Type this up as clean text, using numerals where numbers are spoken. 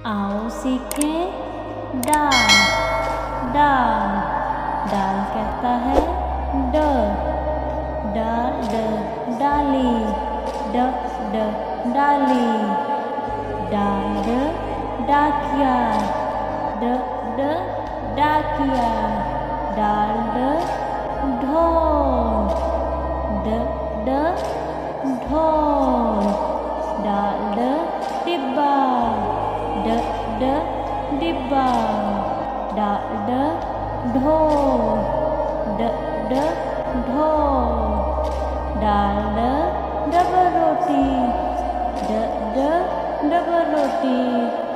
आओ सीखें डाल। डाल डाल कहता है ड। डाली। ड डाली। डाल डाकिया। ड डाकिया। डाल ढोल। ड ढोल। डाल डिब्बा। ड डिब्बा। डाल ढोल। ड ढोल। डाल डबल रोटी। ड डबल रोटी।